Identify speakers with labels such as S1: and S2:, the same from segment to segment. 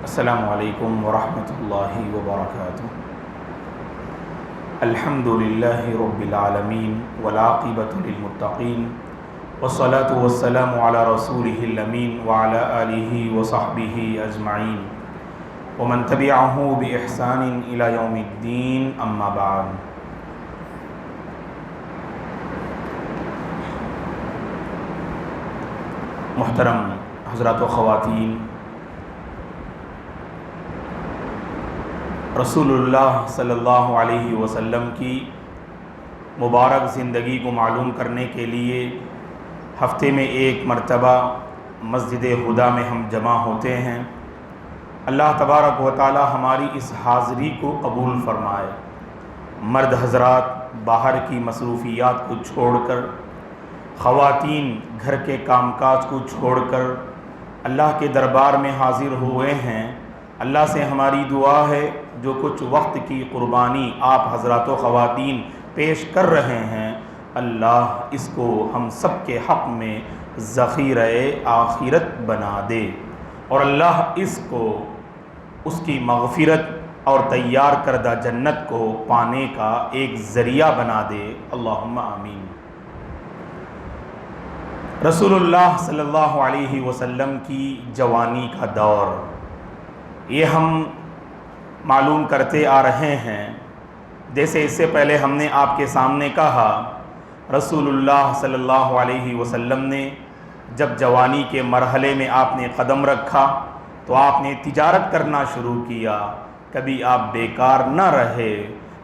S1: السلام علیکم ورحمۃ اللہ وبرکاتہ۔ الحمد للہ رب العالمین والعاقبۃ للمتقین والصلاة والسلام علی رسولہ الامین وعلی آلہ وصحبہ اجمعین ومن تبعہ بإحسان الی یوم الدین، اما بعد۔ محترم حضرات و خواتین، رسول اللہ صلی اللہ علیہ وسلم کی مبارک زندگی کو معلوم کرنے کے لیے ہفتے میں ایک مرتبہ مسجد خدا میں ہم جمع ہوتے ہیں۔ اللہ تبارک و تعالی ہماری اس حاضری کو قبول فرمائے۔ مرد حضرات باہر کی مصروفیات کو چھوڑ کر، خواتین گھر کے کام کاج کو چھوڑ کر اللہ کے دربار میں حاضر ہوئے ہیں۔ اللہ سے ہماری دعا ہے جو کچھ وقت کی قربانی آپ حضرات و خواتین پیش کر رہے ہیں، اللہ اس کو ہم سب کے حق میں ذخیرہ آخرت بنا دے، اور اللہ اس کو اس کی مغفرت اور تیار کردہ جنت کو پانے کا ایک ذریعہ بنا دے، اللہم آمین۔ رسول اللہ صلی اللہ علیہ وسلم کی جوانی کا دور، یہ ہم معلوم کرتے آ رہے ہیں۔ جیسے اس سے پہلے ہم نے آپ کے سامنے کہا، رسول اللہ صلی اللہ علیہ وسلم نے جب جوانی کے مرحلے میں آپ نے قدم رکھا تو آپ نے تجارت کرنا شروع کیا۔ کبھی آپ بیکار نہ رہے،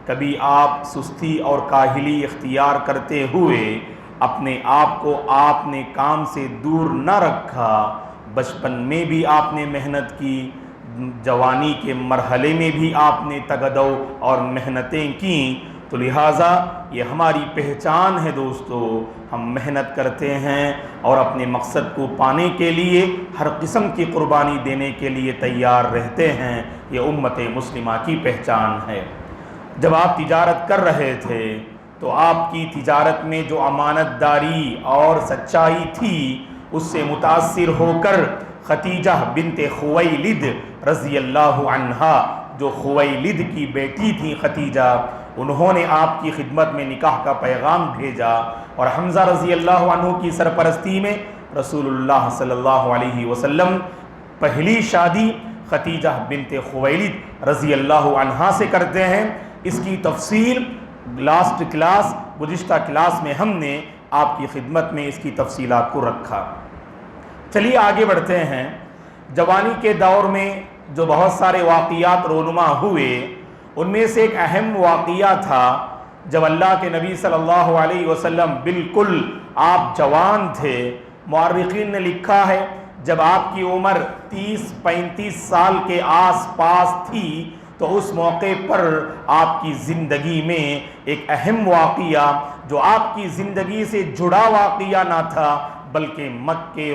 S1: کبھی آپ سستی اور کاہلی اختیار کرتے ہوئے اپنے آپ کو آپ نے کام سے دور نہ رکھا۔ بچپن میں بھی آپ نے محنت کی، جوانی کے مرحلے میں بھی آپ نے تگدو اور محنتیں کیں، تو لہٰذا یہ ہماری پہچان ہے دوستو۔ ہم محنت کرتے ہیں اور اپنے مقصد کو پانے کے لیے ہر قسم کی قربانی دینے کے لیے تیار رہتے ہیں، یہ امت مسلمہ کی پہچان ہے۔ جب آپ تجارت کر رہے تھے تو آپ کی تجارت میں جو امانت داری اور سچائی تھی، اس سے متاثر ہو کر خدیجہ بنت خویلد رضی اللہ عنہا، جو خویلد کی بیٹی تھی خدیجہ، انہوں نے آپ کی خدمت میں نکاح کا پیغام بھیجا، اور حمزہ رضی اللہ عنہ کی سرپرستی میں رسول اللہ صلی اللہ علیہ وسلم پہلی شادی خدیجہ بنت خویلد رضی اللہ عنہا سے کرتے ہیں۔ اس کی تفصیل گزشتہ کلاس میں ہم نے آپ کی خدمت میں اس کی تفصیلات کو رکھا۔ چلیے آگے بڑھتے ہیں۔ جوانی کے دور میں جو بہت سارے واقعات رونما ہوئے، ان میں سے ایک اہم واقعہ تھا جب اللہ کے نبی صلی اللہ علیہ وسلم بالکل آپ جوان تھے۔ مورخین نے لکھا ہے جب آپ کی عمر 30-35 سال کے آس پاس تھی تو اس موقع پر آپ کی زندگی میں ایک اہم واقعہ، جو آپ کی زندگی سے جڑا واقعہ نہ تھا بلکہ مکے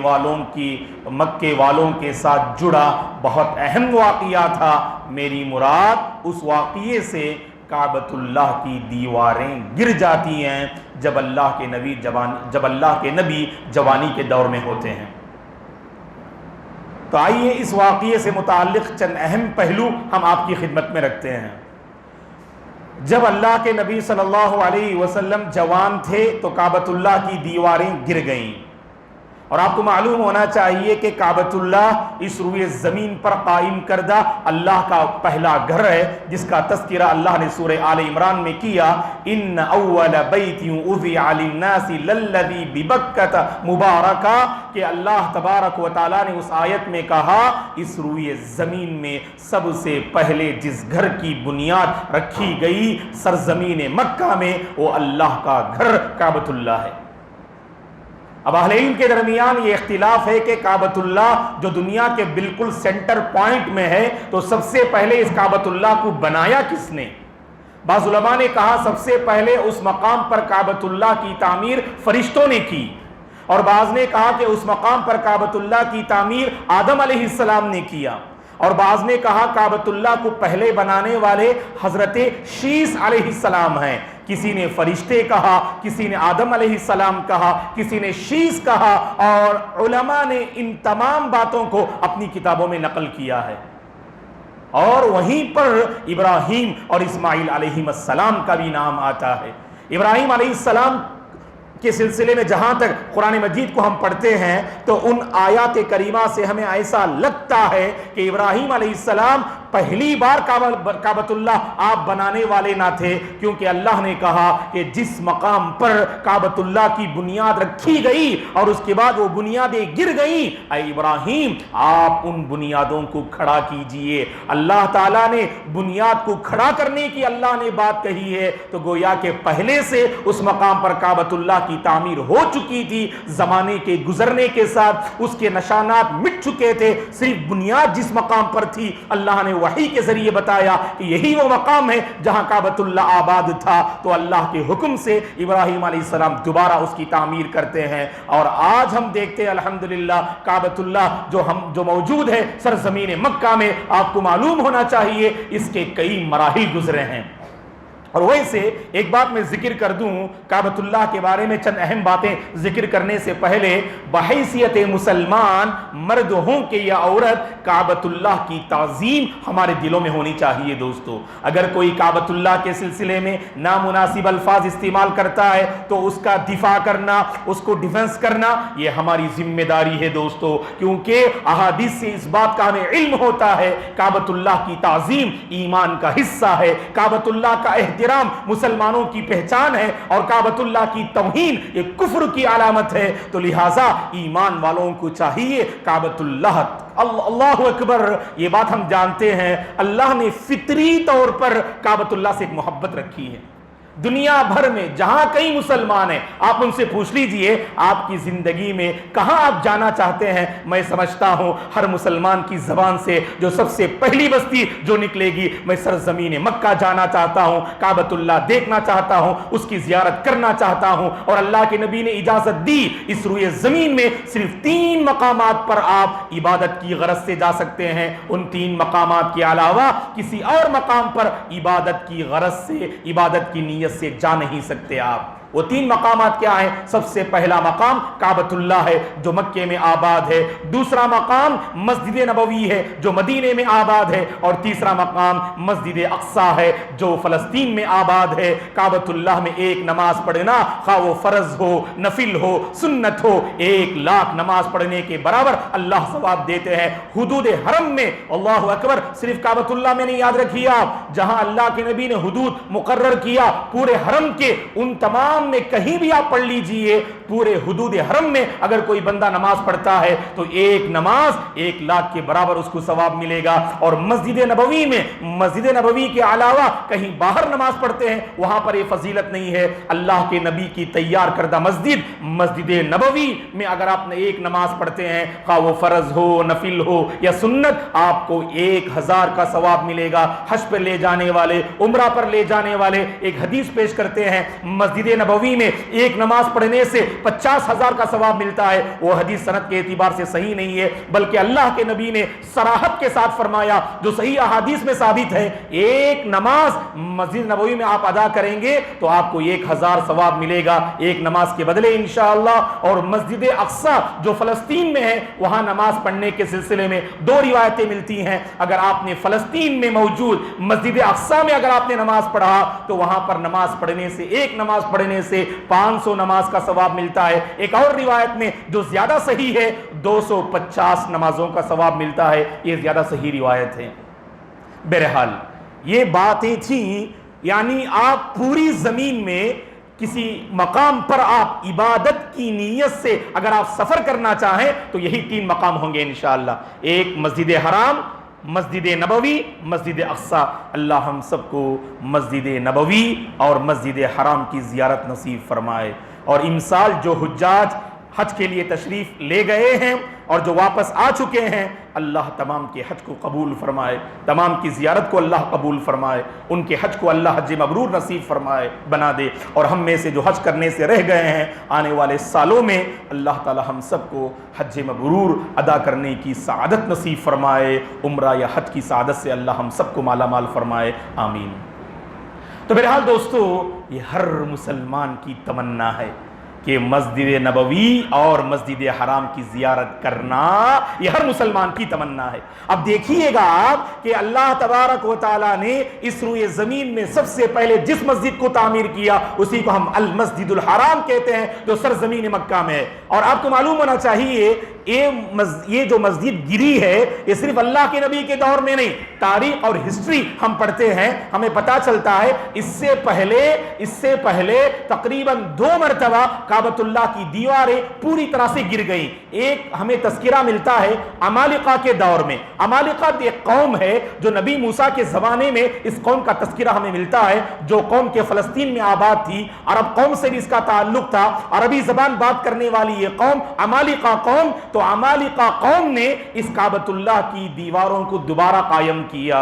S1: والوں کے ساتھ جڑا بہت اہم واقعہ تھا۔ میری مراد اس واقعے سے کعبۃ اللہ کی دیواریں گر جاتی ہیں جب اللہ کے نبی جوانی کے دور میں ہوتے ہیں۔ تو آئیے اس واقعے سے متعلق چند اہم پہلو ہم آپ کی خدمت میں رکھتے ہیں۔ جب اللہ کے نبی صلی اللہ علیہ وسلم جوان تھے تو کعبۃ اللہ کی دیواریں گر گئیں، اور آپ کو معلوم ہونا چاہیے کہ کعبۃ اللہ اس روئے زمین پر قائم کردہ اللہ کا پہلا گھر ہے، جس کا تذکرہ اللہ نے سورہ آل عمران میں کیا، ان اول بیت وضع للناس للذی ببکۃ مبارکہ، کہ اللہ تبارک و تعالیٰ نے اس آیت میں کہا اس روئے زمین میں سب سے پہلے جس گھر کی بنیاد رکھی گئی سرزمین مکہ میں، وہ اللہ کا گھر کعبۃ اللہ ہے۔ اب اہل علم کے درمیان یہ اختلاف ہے کہ کعبۃ اللہ جو دنیا کے بالکل سینٹر پوائنٹ میں ہے، تو سب سے پہلے اس کعبۃ اللہ کو بنایا کس نے؟ بعض علماء نے کہا سب سے پہلے اس مقام پر کعبۃ اللہ کی تعمیر فرشتوں نے کی، اور بعض نے کہا کہ اس مقام پر کعبۃ اللہ کی تعمیر آدم علیہ السلام نے کیا، اور بعض نے کہا کعبۃ اللہ کو پہلے بنانے والے حضرت شیس علیہ السلام ہیں۔ کسی نے فرشتے کہا، کسی نے آدم علیہ السلام کہا، کسی نے شیس کہا، اور علماء نے ان تمام باتوں کو اپنی کتابوں میں نقل کیا ہے۔ اور وہیں پر ابراہیم اور اسماعیل علیہ السلام کا بھی نام آتا ہے۔ ابراہیم علیہ السلام کے سلسلے میں جہاں تک قرآن مجید کو ہم پڑھتے ہیں تو ان آیات کریمہ سے ہمیں ایسا لگتا ہے کہ ابراہیم علیہ السلام پہلی بار کعبۃ اللہ آپ بنانے والے نہ تھے، کیونکہ اللہ نے کہا کہ جس مقام پر کعبۃ اللہ کی بنیاد رکھی گئی اور اس کے بعد وہ بنیادیں گر گئیں، اے ابراہیم آپ ان بنیادوں کو کھڑا کیجئے۔ اللہ تعالیٰ نے بنیاد کو کھڑا کرنے کی اللہ نے بات کہی ہے تو گویا کہ پہلے سے اس مقام پر کعبۃ اللہ کی تعمیر ہو چکی تھی، زمانے کے گزرنے کے ساتھ اس کے نشانات مٹ چکے تھے، صرف بنیاد جس مقام پر تھی اللہ نے وحی کے ذریعے بتایا کہ یہی وہ مقام ہے جہاں کعبۃ اللہ آباد تھا، تو اللہ کے حکم سے ابراہیم علیہ السلام دوبارہ اس کی تعمیر کرتے ہیں، اور آج ہم دیکھتے ہیں الحمدللہ کعبۃ اللہ جو موجود ہے سرزمین مکہ میں، آپ کو معلوم ہونا چاہیے اس کے کئی مراحل گزرے ہیں۔ اور ویسے ایک بات میں ذکر کر دوں کعبۃ اللہ کے بارے میں، چند اہم باتیں ذکر کرنے سے پہلے، بحیثیت مسلمان مرد ہوں کہ یا عورت، کعبۃ اللہ کی تعظیم ہمارے دلوں میں ہونی چاہیے۔ دوستو اگر کوئی کعبۃ اللہ کے سلسلے میں نامناسب الفاظ استعمال کرتا ہے تو اس کا دفاع کرنا، اس کو ڈیفنس کرنا یہ ہماری ذمہ داری ہے دوستو، کیونکہ احادیث سے اس بات کا ہمیں علم ہوتا ہے کعبۃ اللہ کی تعظیم ایمان کا حصہ ہے، کعبۃ اللہ کا احترام مسلمانوں کی پہچان ہے، اور کعبۃ اللہ کی توہین یہ کفر کی علامت ہے، تو لہٰذا ایمان والوں کو چاہیے کعبۃ اللہ اکبر، یہ بات ہم جانتے ہیں اللہ نے فطری طور پر کعبۃ اللہ سے ایک محبت رکھی ہے۔ دنیا بھر میں جہاں کئی مسلمان ہیں آپ ان سے پوچھ لیجئے آپ کی زندگی میں کہاں آپ جانا چاہتے ہیں، میں سمجھتا ہوں ہر مسلمان کی زبان سے جو سب سے پہلی بستی جو نکلے گی، میں سرزمین مکہ جانا چاہتا ہوں، کعبۃ اللہ دیکھنا چاہتا ہوں، اس کی زیارت کرنا چاہتا ہوں، اور اللہ کے نبی نے اجازت دی اس روئے زمین میں صرف 3 مقامات پر آپ عبادت کی غرض سے جا سکتے ہیں، ان 3 مقامات کے علاوہ کسی اور مقام پر عبادت کی غرض سے، عبادت کی نیت سے جا نہیں سکتے آپ۔ وہ 3 مقامات کیا ہیں؟ سب سے پہلا مقام کعبۃ اللہ ہے جو مکے میں آباد ہے، دوسرا مقام مسجد نبوی ہے جو مدینے میں آباد ہے، اور تیسرا مقام مسجد اقصی ہے جو فلسطین میں آباد ہے۔ کعبۃ اللہ میں ایک نماز پڑھنا، خواہ وہ فرض ہو، نفل ہو، سنت ہو، 1 لاکھ نماز پڑھنے کے برابر اللہ ثواب دیتے ہیں۔ حدود حرم میں اللہ اکبر، صرف کعبۃ اللہ میں نہیں، یاد رکھیے آپ، جہاں اللہ کے نبی نے حدود مقرر کیا پورے حرم کے، ان تمام میں کہیں بھی آپ پڑھ لیجئے، پورے حدود حرم میں اگر کوئی بندہ نماز پڑھتا ہے تو 1 نماز 1 لاکھ کے برابر اس کو ثواب ملے گا۔ اور مسجد نبوی میں، مسجد نبوی کے علاوہ کہیں باہر نماز پڑھتے ہیں وہاں پر یہ فضیلت نہیں ہے، اللہ کے نبی کی تیار کردہ مسجد نبوی میں اگر آپ نے 1 نماز پڑھتے ہیں، خواہ وہ فرض ہو، نفل ہو یا سنت، آپ کو 1000 کا ثواب ملے گا۔ حج پر لے جانے والے، عمرہ پر لے جانے والے ایک حدیث پیش کرتے ہیں، مسجد نبوی میں 1 نماز پڑھنے سے 50,000 کا ثواب ملتا ہے۔ وہ حدیث سند کے اعتبار سے صحیح نہیں ہے، بلکہ اللہ کے نبی نے صراحت کے ساتھ فرمایا جو صحیح احادیث میں ثابت ہے، 1 نماز مسجد نبوی میں آپ ادا کریں گے تو آپ کو 1000 ثواب ملے گا 1 نماز کے بدلے انشاءاللہ۔ اور مسجد اقصی جو فلسطین میں ہے، وہاں نماز پڑھنے کے سلسلے میں 2 روایتیں ملتی ہیں، اگر آپ نے فلسطین میں موجود مسجد اقصی میں اگر آپ نے نماز پڑھا تو وہاں پر نماز پڑھنے سے، 1 نماز پڑھنے سے 500 نماز کا ثواب ملتا ہے۔ ایک اور روایت میں جو زیادہ صحیح ہے 250 نمازوں کا ثواب ملتا ہے، یہ زیادہ صحیح روایت ہے۔ بہرحال یہ باتیں تھیں، یعنی آپ پوری زمین میں کسی مقام پر آپ عبادت کی نیت سے اگر آپ سفر کرنا چاہیں تو یہی 3 مقام ہوں گے انشاءاللہ، ایک مسجد حرام، مسجد نبوی، مسجد اقصی۔ اللہ ہم سب کو مسجد نبوی اور مسجد حرام کی زیارت نصیب فرمائے، اور امسال جو حجاج حج کے لیے تشریف لے گئے ہیں اور جو واپس آ چکے ہیں، اللہ تمام کے حج کو قبول فرمائے، تمام کی زیارت کو اللہ قبول فرمائے، ان کے حج کو اللہ حج مبرور نصیب فرمائے بنا دے، اور ہم میں سے جو حج کرنے سے رہ گئے ہیں آنے والے سالوں میں اللہ تعالی ہم سب کو حج مبرور ادا کرنے کی سعادت نصیب فرمائے، عمرہ یا حج کی سعادت سے اللہ ہم سب کو مالا مال فرمائے، آمین۔ تو بہرحال دوستو، یہ ہر مسلمان کی تمنا ہے، کہ مسجد نبوی اور مسجد حرام کی زیارت کرنا یہ ہر مسلمان کی تمنا ہے۔ اب دیکھیے گا آپ کہ اللہ تبارک و تعالیٰ نے اس روئے زمین میں سب سے پہلے جس مسجد کو تعمیر کیا اسی کو ہم المسجد الحرام کہتے ہیں، جو سرزمین مکہ میں ہے۔ اور آپ کو معلوم ہونا چاہیے یہ جو مسجد گری ہے یہ صرف اللہ کے نبی کے دور میں نہیں، تاریخ اور ہسٹری ہم پڑھتے ہیں ہمیں پتا چلتا ہے اس سے پہلے تقریباً 2 مرتبہ کعبۃ اللہ کی دیواریں پوری طرح سے گر گئیں۔ ایک ہمیں تذکرہ ملتا ہے عمالقہ کے دور میں۔ عمالقہ ایک قوم ہے جو نبی موسیٰ کے زمانے میں اس قوم کا تذکرہ ہمیں ملتا ہے، جو قوم کے فلسطین میں آباد تھی، عرب قوم سے بھی اس کا تعلق تھا، عربی زبان بات کرنے والی یہ قوم عمالقہ قوم۔ تو عمالقہ قوم نے اس کعبۃ اللہ کی دیواروں کو دوبارہ قائم کیا۔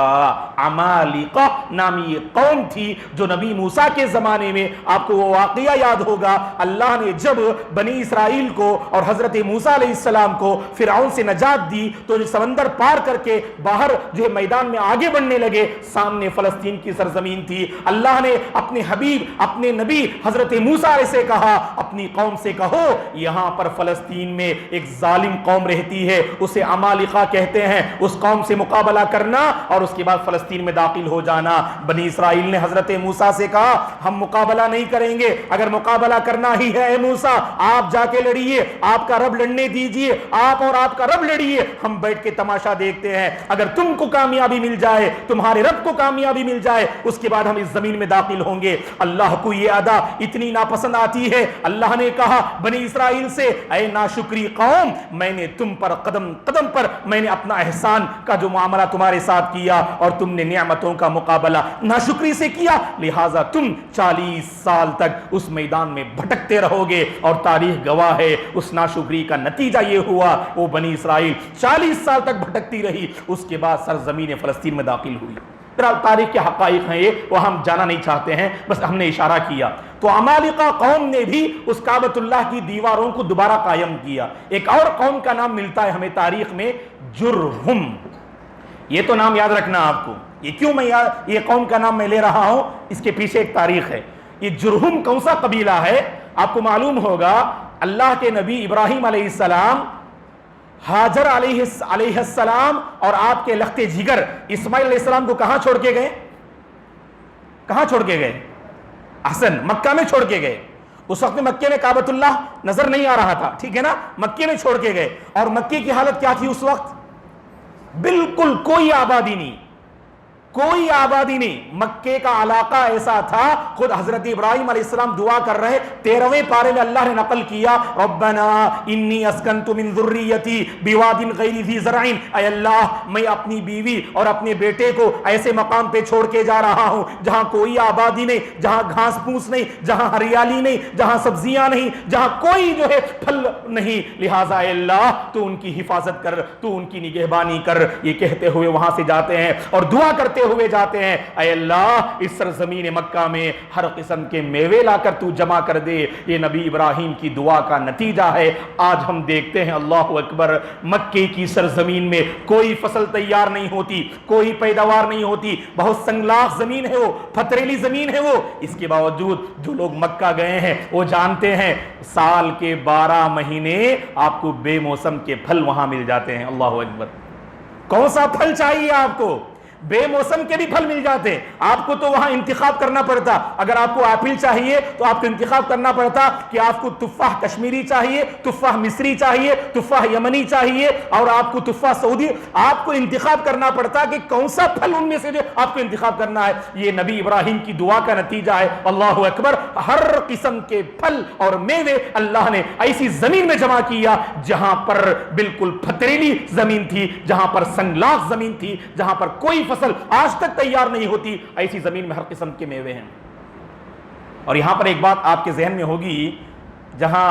S1: عمالقہ نامی یہ قوم تھی جو نبی موسیٰ کے زمانے میں، آپ کو وہ واقعہ یاد ہوگا، اللہ نے جب بنی اسرائیل کو اور حضرت موسیٰ علیہ السلام کو فرعون سے نجات دی تو سمندر پار کر کے باہر جو میدان میں آگے بڑھنے لگے، سامنے فلسطین کی سرزمین تھی۔ اللہ نے اپنے حبیب اپنے نبی حضرت موسیٰ علیہ سے کہا اپنی قوم سے کہو یہاں پر فلسطین میں ایک ظالم قوم رہتی ہے، اسے عمالقہ کہتے ہیں، اس قوم سے مقابلہ کرنا اور اس کے بعد فلسطین میں داخل ہو جانا۔ بنی اسرائیل نے حضرت موسیٰ سے کہا ہم مقابلہ نہیں کریں گے، اگر مقابلہ کرنا ہی ہے اے موسیٰ آپ جا کے لڑیے، آپ کا رب لڑنے دیجئے، آپ اور آپ کا رب لڑیے، ہم بیٹھ کے تماشا دیکھتے ہیں، اگر تم کو کامیابی مل جائے، تمہارے رب کو کامیابی مل جائے، اس کے بعد ہم اس زمین میں داخل ہوں گے۔ اللہ کو یہ ادا اتنی ناپسند آتی ہے، اللہ نے کہا بنی اسرائیل سے اے ناشکری قوم، میں نے تم پر قدم قدم پر میں نے اپنا احسان کا جو معاملہ تمہارے ساتھ کیا اور تم نے نعمتوں کا مقابلہ ناشکری سے کیا، لہٰذا تم 40 سال تک اس میدان میں بھٹکتے رہو گے، اور تاریخ گواہ ہے اس ناشکری کا نتیجہ یہ ہوا وہ بنی اسرائیل 40 سال تک بھٹکتی رہی، اس کے بعد سرزمین فلسطین میں داخل ہوئی۔ تاریخ کے حقائق ہیں یہ، وہ ہم جانا نہیں چاہتے ہیں، بس ہم نے اشارہ کیا۔ تو عمالقہ قوم نے بھی اس کعبۃ اللہ کی دیواروں کو دوبارہ قائم کیا۔ ایک اور قوم کا نام ملتا ہے ہمیں تاریخ میں، جرہم۔ یہ تو نام یاد رکھنا آپ کو، یہ کیوں میں یہ قوم کا نام میں لے رہا ہوں، اس کے پیچھے ایک تاریخ ہے۔ یہ جرہم کون سا قبیلہ ہے؟ آپ کو معلوم ہوگا اللہ کے نبی ابراہیم علیہ السلام ہاجر علیہ السلام اور آپ کے لخت جگر اسماعیل علیہ السلام کو کہاں چھوڑ کے گئے؟ کہاں چھوڑ کے گئے؟ احسن، مکہ میں چھوڑ کے گئے۔ اس وقت میں مکے میں کعبۃ اللہ نظر نہیں آ رہا تھا، ٹھیک ہے نا، مکے میں چھوڑ کے گئے۔ اور مکے کی حالت کیا تھی اس وقت؟ بالکل کوئی آبادی نہیں، کوئی آبادی نہیں۔ مکے کا علاقہ ایسا تھا، خود حضرت ابراہیم علیہ السلام دعا کر رہے، 13ویں پارے میں اللہ نے نقل کیا ربنا انی اسکنت من ذریتی بواد غیر ذی زرع، اے اللہ میں اپنی بیوی اور اپنے بیٹے کو ایسے مقام پہ چھوڑ کے جا رہا ہوں جہاں کوئی آبادی نہیں، جہاں گھاس پھوس نہیں، جہاں ہریالی نہیں، جہاں سبزیاں نہیں، جہاں کوئی جو ہے پھل نہیں، لہٰذا اے اللہ تو ان کی حفاظت کر، تو ان کی نگہبانی کر۔ یہ کہتے ہوئے وہاں سے جاتے ہیں اور دعا کرتے ہوئے جاتے ہیں اے اللہ اس سرزمین مکہ میں ہر قسم کے میوے لا کر تو جمع کر دے۔ یہ نبی ابراہیم کی دعا کا نتیجہ ہے۔ آج ہم دیکھتے ہیں اللہ اکبر، مکے کی سرزمین میں کوئی فصل تیار نہیں ہوتی، کوئی پیداوار نہیں ہوتی، بہت سنگلاخ زمین ہے، وہ پتھریلی زمین ہے وہ۔ اس کے باوجود جو لوگ مکہ گئے ہیں وہ جانتے ہیں سال کے 12 مہینے آپ کو بے موسم کے پھل وہاں مل جاتے ہیں۔ اللہ اکبر، کون سا پھل چاہیے آپ کو؟ بے موسم کے بھی پھل مل جاتے۔ آپ کو تو وہاں انتخاب کرنا پڑتا، اگر آپ کو ایپل چاہیے تو آپ کو انتخاب کرنا پڑتا کہ آپ کو تفاح کشمیری چاہیے، تفاح مصری چاہیے، تفاح یمنی چاہیے، اور آپ کو تفاح سعودی، آپ کو انتخاب کرنا پڑتا کہ کون سا پھل ان میں سے جو آپ کو انتخاب کرنا ہے۔ یہ نبی ابراہیم کی دعا کا نتیجہ ہے۔ اللہ اکبر، ہر قسم کے پھل اور میوے اللہ نے ایسی زمین میں جمع کیا جہاں پر بالکل پتھریلی زمین تھی، جہاں پر سنگلاخ زمین تھی، جہاں پر کوئی فصل آج تک تیار نہیں ہوتی، ایسی زمین میں ہر قسم کے میوے ہیں۔ اور یہاں پر ایک بات آپ کے ذہن میں ہوگی، جہاں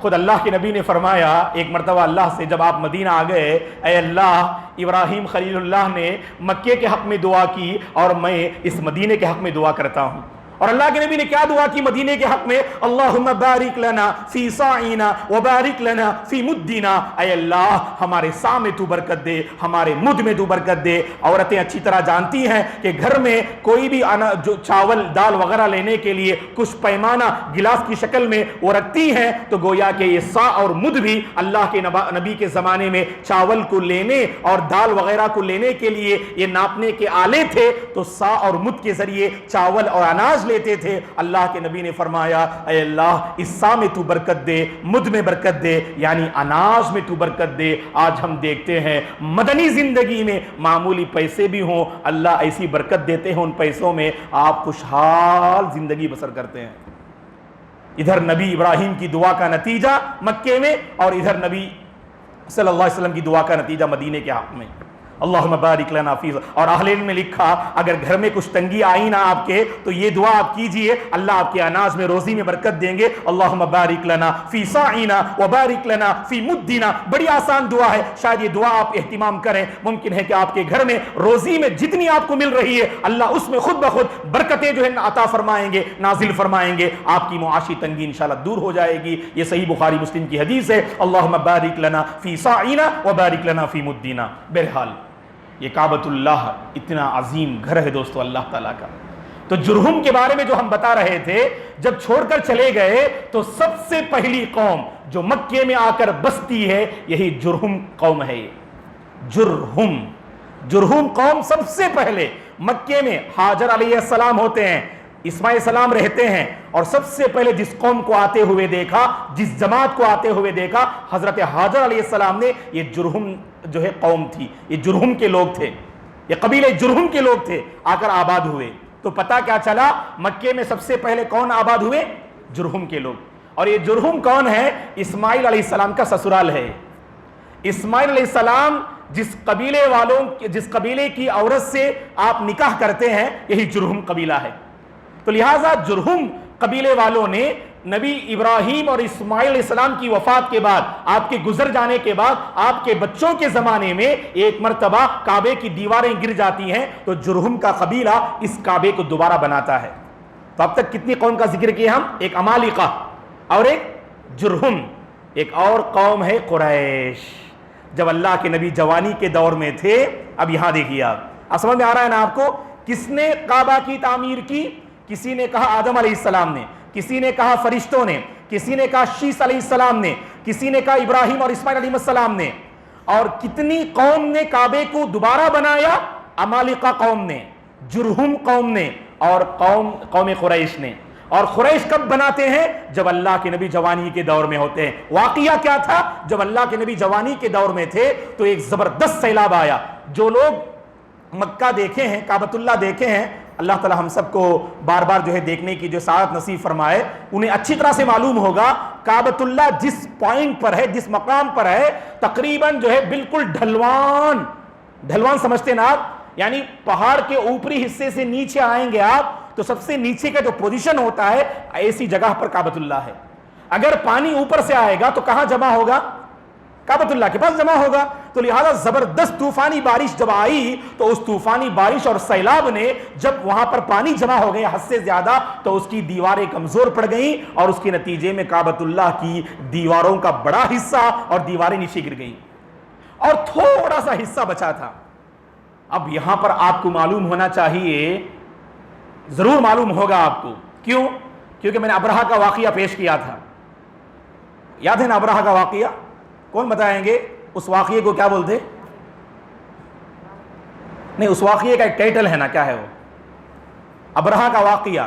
S1: خود اللہ کے نبی نے فرمایا ایک مرتبہ اللہ سے جب آپ مدینہ آ گئے، اے اللہ ابراہیم خلیل اللہ نے مکے کے حق میں دعا کی اور میں اس مدینے کے حق میں دعا کرتا ہوں۔ اور اللہ کے نبی نے کیا دعا کی مدینے کے حق میں؟ اللہم بارک لنا فی صاعنا وبارک لنا فی مدنا، اے اللہ ہمارے سا میں تو برکت دے، ہمارے مد میں تو برکت دے۔ عورتیں اچھی طرح جانتی ہیں کہ گھر میں کوئی بھی جو چاول دال وغیرہ لینے کے لیے کچھ پیمانہ گلاس کی شکل میں وہ رکھتی ہیں، تو گویا کہ یہ سا اور مد بھی اللہ کے نبی کے زمانے میں چاول کو لینے اور دال وغیرہ کو لینے کے لیے یہ ناپنے کے آلے تھے، تو سا اور مد کے ذریعے چاول اور اناج لیتے تھے۔ اللہ کے نبی نے فرمایا اے اللہ اس سا میں تو برکت دے، مد میں برکت دے، یعنی اناج میں تو برکت دے۔ آج ہم دیکھتے ہیں مدنی زندگی میں معمولی پیسے بھی ہوں، اللہ ایسی برکت دیتے ہیں ان پیسوں میں، آپ خوشحال زندگی بسر کرتے ہیں۔ ادھر نبی ابراہیم کی دعا کا نتیجہ مکے میں، اور ادھر نبی صلی اللہ علیہ وسلم کی دعا کا نتیجہ مدینے کے حق میں۔ اللہم بارک لنا فی، اور اہل علم میں لکھا اگر گھر میں کچھ تنگی آئی نا آپ کے تو یہ دعا آپ کیجئے، اللہ آپ کے اناج میں روزی میں برکت دیں گے۔ اللہم بارک لنا فی صاعنا وبارک لنا فی مدنا، بڑی آسان دعا ہے، شاید یہ دعا آپ اہتمام کریں، ممکن ہے کہ آپ کے گھر میں روزی میں جتنی آپ کو مل رہی ہے اللہ اس میں خود بخود برکتیں جو ہے عطا فرمائیں گے، نازل فرمائیں گے، آپ کی معاشی تنگی انشاءاللہ دور ہو جائے گی۔ یہ صحیح بخاری مسلم کی حدیث ہے، اللہم بارک لنا فی صاعنا وبارک لنا فی مدنا۔ بہرحال یہ کعبۃ اللہ اتنا عظیم گھر ہے دوستو اللہ تعالیٰ کا۔ تو جرہم کے بارے میں جو ہم بتا رہے تھے، جب چھوڑ کر چلے گئے تو سب سے پہلی قوم جو مکے میں آ کر بستی ہے یہی جرہم قوم ہے۔ جرہم قوم سب سے پہلے مکے میں، حاجر علیہ السلام ہوتے ہیں، اسماعیل السلام رہتے ہیں، اور سب سے پہلے جس قوم کو آتے ہوئے دیکھا، جس جماعت کو آتے ہوئے دیکھا، حضرت حاجر علیہ السلام نے، یہ جرہم جو ہے قوم تھی، یہ جرہم کے لوگ تھے، یہ قبیلے جرہم کے لوگ تھے، آ کر آباد ہوئے۔ تو پتہ کیا چلا؟ مکے میں سب سے پہلے کون آباد ہوئے؟ جرہم کے لوگ۔ اور یہ جرہم کون ہے؟ اسماعیل علیہ السلام کا سسرال ہے۔ اسماعیل علیہ السلام جس قبیلے کی عورت سے آپ نکاح کرتے ہیں یہی جرہم قبیلہ ہے۔ تو لہٰذا جرہم قبیلے والوں نے نبی ابراہیم اور اسماعیل علیہ السلام کی وفات کے بعد، آپ کے گزر جانے کے بعد، آپ کے بچوں کے زمانے میں ایک مرتبہ کعبے کی دیواریں گر جاتی ہیں تو جرہم کا قبیلہ اس کعبے کو دوبارہ بناتا ہے۔ تو اب تک کتنی قوم کا ذکر کیا ہم؟ ایک عمالقہ اور ایک جرہم، ایک اور قوم ہے قریش۔ جب اللہ کے نبی جوانی کے دور میں تھے، اب یہاں دیکھیے آپ سمجھ میں آ رہا ہے نا آپ کو؟ کس نے کعبہ کی تعمیر کی؟ کسی نے کہا آدم علیہ السلام نے، کسی نے کہا فرشتوں نے، کسی نے کہا شیس علیہ السلام نے، کسی نے کہا ابراہیم اور اسماعیل علیہ السلام نے۔ اور کتنی قوم نے کعبے کو دوبارہ بنایا؟ عمالقہ قوم نے، جرہم قوم نے، اور قوم قریش نے۔ اور قریش کب بناتے ہیں؟ جب اللہ کے نبی جوانی کے دور میں ہوتے ہیں۔ واقعہ کیا تھا؟ جب اللہ کے نبی جوانی کے دور میں تھے تو ایک زبردست سیلاب آیا۔ جو لوگ مکہ دیکھے ہیں، کعبۃ اللہ دیکھے ہیں، اللہ تعالی ہم سب کو بار بار جو ہے دیکھنے کی جو سعادت نصیب فرمائے، انہیں اچھی طرح سے معلوم ہوگا کعبۃ اللہ جس پوائنٹ پر ہے، جس مقام پر ہے، تقریباً جو ہے بالکل ڈھلوان سمجھتے نا آپ، یعنی پہاڑ کے اوپری حصے سے نیچے آئیں گے آپ تو سب سے نیچے کا جو پوزیشن ہوتا ہے ایسی جگہ پر کعبۃ اللہ ہے۔ اگر پانی اوپر سے آئے گا تو کہاں جمع ہوگا؟ کعبۃ اللہ کے پاس جمع ہوگا۔ تو لہذا زبردست طوفانی بارش جب آئی تو اس طوفانی بارش اور سیلاب نے جب وہاں پر پانی جمع ہو گیا حد سے زیادہ تو اس کی دیواریں کمزور پڑ گئیں، اور اس کے نتیجے میں کعبۃ اللہ کی دیواروں کا بڑا حصہ اور دیواریں نیچے گر گئیں، اور تھوڑا سا حصہ بچا تھا۔ اب یہاں پر آپ کو معلوم ہونا چاہیے، ضرور معلوم ہوگا آپ کو، کیوں؟ کیونکہ میں نے ابرہہ کا واقعہ پیش کیا تھا، یاد ہے نا ابرہہ کا واقعہ؟ کون بتائیں گے اس واقعے کو کیا بولتے؟ نہیں، اس واقعے کا ایک ٹائٹل ہے نا، کیا ہے وہ؟ ابرہہ کا واقعہ۔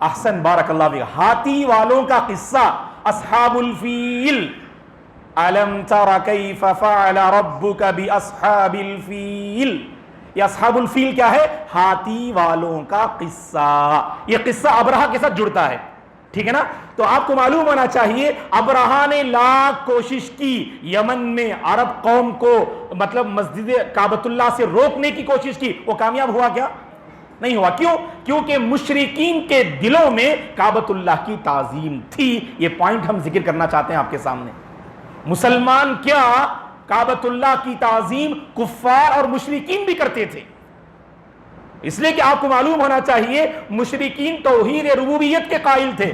S1: احسن، بارک اللہ فیک۔ ہاتھی والوں کا قصہ، اصحاب الفیل۔ الم تر کیف فعل ربک باصحاب الفیل۔ یہ اصحاب الفیل کیا ہے؟ ہاتھی والوں کا قصہ۔ یہ قصہ ابرہہ کے ساتھ جڑتا ہے، ٹھیک ہے نا؟ تو آپ کو معلوم ہونا چاہیے ابرہہ نے لاکھ کوشش کی یمن میں عرب قوم کو مطلب مسجد کعبۃ اللہ سے روکنے کی کوشش کی، وہ کامیاب ہوا کیا؟ نہیں ہوا۔ کیوں؟ کیونکہ مشرکین کے دلوں میں کعبۃ اللہ کی تعظیم تھی۔ یہ پوائنٹ ہم ذکر کرنا چاہتے ہیں آپ کے سامنے۔ مسلمان کیا کعبۃ اللہ کی تعظیم کفار اور مشرکین بھی کرتے تھے، اس لیے کہ آپ کو معلوم ہونا چاہیے مشرکین توحید ربوبیت کے قائل تھے.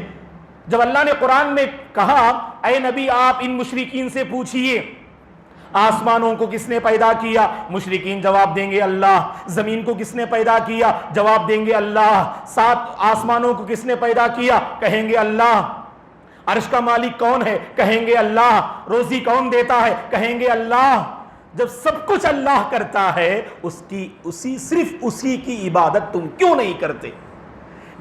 S1: جب اللہ نے قرآن میں کہا اے نبی آپ ان مشرکین سے پوچھئے آسمانوں کو کس نے پیدا کیا, مشرکین جواب دیں گے اللہ. زمین کو کس نے پیدا کیا, جواب دیں گے اللہ. 7 آسمانوں کو کس نے پیدا کیا, کہیں گے اللہ. عرش کا مالک کون ہے, کہیں گے اللہ. روزی کون دیتا ہے, کہیں گے اللہ. جب سب کچھ اللہ کرتا ہے صرف اسی کی عبادت تم کیوں نہیں کرتے؟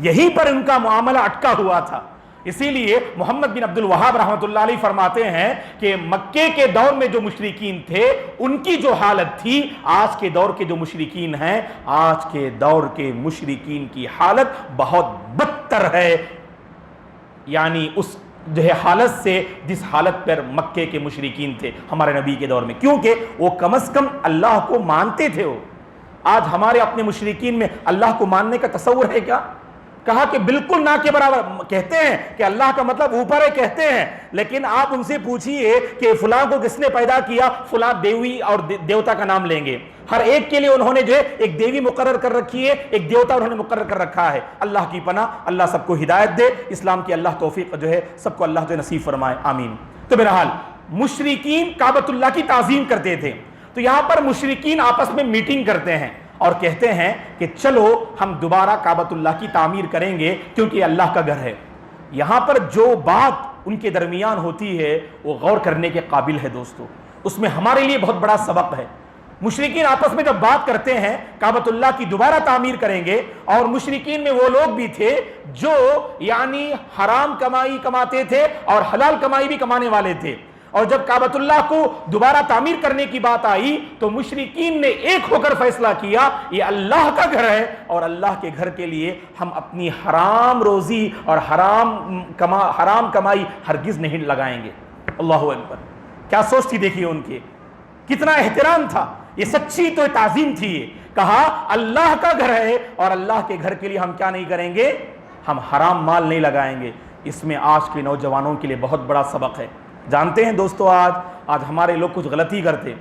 S1: یہیں پر ان کا معاملہ اٹکا ہوا تھا. اسی لیے محمد بن عبد الوہاب رحمۃ اللہ علیہ فرماتے ہیں کہ مکے کے دور میں جو مشرکین تھے ان کی جو حالت تھی, آج کے دور کے جو مشرکین ہیں, آج کے دور کے مشرکین کی حالت بہت بدتر ہے. یعنی اس جو ہے حالت سے جس حالت پر مکے کے مشرکین تھے ہمارے نبی کے دور میں, کیونکہ وہ کم از کم اللہ کو مانتے تھے. وہ آج ہمارے اپنے مشرکین میں اللہ کو ماننے کا تصور ہے کیا؟ کہا کہ بالکل نہ کے برابر. کہتے ہیں کہ اللہ کا مطلب اوپر ہے کہتے ہیں, لیکن آپ ان سے پوچھئے کہ فلاں کو کس نے پیدا کیا, فلاں دیوی اور دیوتا کا نام لیں گے. ہر ایک کے لیے انہوں نے جو ہے ایک دیوی مقرر کر رکھی ہے, ایک دیوتا انہوں نے مقرر کر رکھا ہے. اللہ کی پناہ, اللہ سب کو ہدایت دے, اسلام کی اللہ توفیق جو ہے سب کو اللہ جو نصیب فرمائے, آمین. تو بہرحال مشرکین کعبۃ اللہ کی تعظیم کرتے تھے. تو یہاں پر مشرکین آپس میں میٹنگ کرتے ہیں اور کہتے ہیں کہ چلو ہم دوبارہ کعبۃ اللہ کی تعمیر کریں گے کیونکہ یہ اللہ کا گھر ہے. یہاں پر جو بات ان کے درمیان ہوتی ہے وہ غور کرنے کے قابل ہے دوستو. اس میں ہمارے لیے بہت بڑا سبق ہے. مشرکین آپس میں جب بات کرتے ہیں کعبۃ اللہ کی دوبارہ تعمیر کریں گے, اور مشرکین میں وہ لوگ بھی تھے جو یعنی حرام کمائی کماتے تھے اور حلال کمائی بھی کمانے والے تھے. اور جب کعبۃ اللہ کو دوبارہ تعمیر کرنے کی بات آئی تو مشرکین نے ایک ہو کر فیصلہ کیا یہ اللہ کا گھر ہے, اور اللہ کے گھر کے لیے ہم اپنی حرام روزی اور حرام کمائی ہرگز نہیں لگائیں گے. اللہ اکبر, کیا سوچ تھی دیکھیے ان کے, کتنا احترام تھا. یہ سچی تو تعظیم تھی. کہا اللہ کا گھر ہے اور اللہ کے گھر کے لیے ہم کیا نہیں کریں گے, ہم حرام مال نہیں لگائیں گے. اس میں آج کے نوجوانوں کے لیے بہت بڑا سبق ہے. جانتے ہیں دوستو, آج ہمارے لوگ کچھ غلطی کرتے,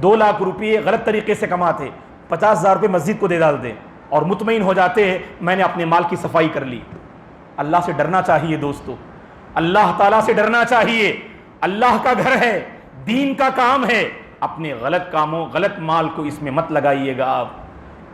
S1: 2 لاکھ روپئے غلط طریقے سے کماتے, 50,000 روپئے مسجد کو دے ڈالتے اور مطمئن ہو جاتے ہیں میں نے اپنے مال کی صفائی کر لی. اللہ سے ڈرنا چاہیے دوستو, اللہ تعالیٰ سے ڈرنا چاہیے. اللہ کا گھر ہے, دین کا کام ہے. اپنے غلط کاموں, غلط مال کو اس میں مت لگائیے گا. آپ